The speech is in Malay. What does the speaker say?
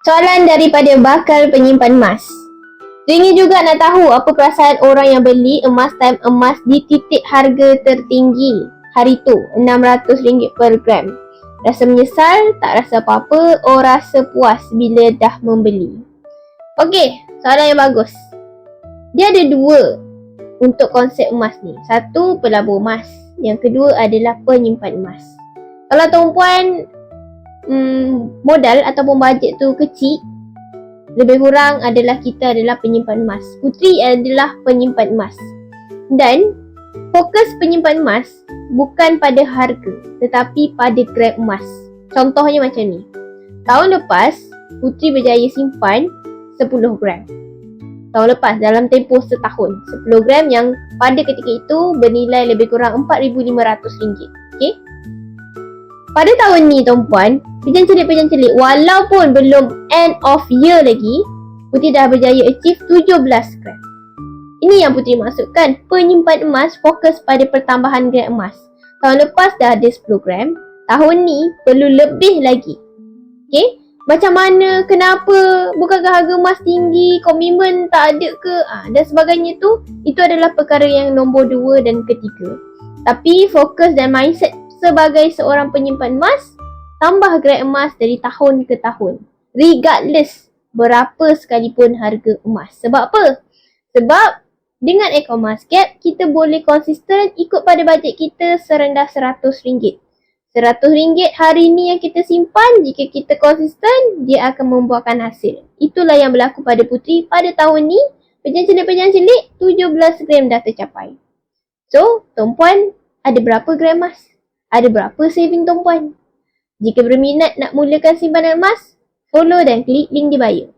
Soalan daripada Bakal Penyimpan Emas. Teringin juga nak tahu apa perasaan orang yang beli emas time emas di titik harga tertinggi hari tu, RM600 per gram. Rasa menyesal, tak rasa apa-apa, rasa puas bila dah membeli. Okey, soalan yang bagus. Dia ada dua untuk konsep emas ni. Satu, pelabur emas. Yang kedua adalah penyimpan emas. Kalau tuan-puan modal ataupun bajet tu kecil, lebih kurang adalah kita adalah penyimpan emas. Putri adalah penyimpan emas. Dan fokus penyimpan emas bukan pada harga, tetapi pada gram emas. Contohnya macam ni. Tahun lepas, Putri berjaya simpan 10 gram. Tahun lepas, dalam tempoh setahun, 10 gram yang pada ketika itu bernilai lebih kurang RM4,500. Okay? Pada tahun ni tuan-puan, pejam celik, walaupun belum end of year lagi, Putri dah berjaya achieve 17 gram. Ini yang Putri maksudkan, penyimpan emas fokus pada pertambahan gram emas. Tahun lepas dah ada 10 gram, tahun ni perlu lebih lagi. Okay? Macam mana, kenapa, bukankah harga emas tinggi, komitmen tak ada ke, dan sebagainya tu, itu adalah perkara yang nombor 2 dan ketiga. Tapi fokus dan mindset sebagai seorang penyimpan emas, tambah gram emas dari tahun ke tahun. Regardless berapa sekalipun harga emas. Sebab apa? Sebab dengan e-commerce gap, kita boleh konsisten ikut pada bajet kita serendah RM100. RM100 hari ni yang kita simpan, jika kita konsisten, dia akan membuahkan hasil. Itulah yang berlaku pada Putri pada tahun ni. Pejam celik, 17 gram dah tercapai. So, tuan-puan, ada berapa gram emas? Ada berapa saving tuan-puan? Jika berminat nak mulakan simpanan emas, follow dan klik link di bio.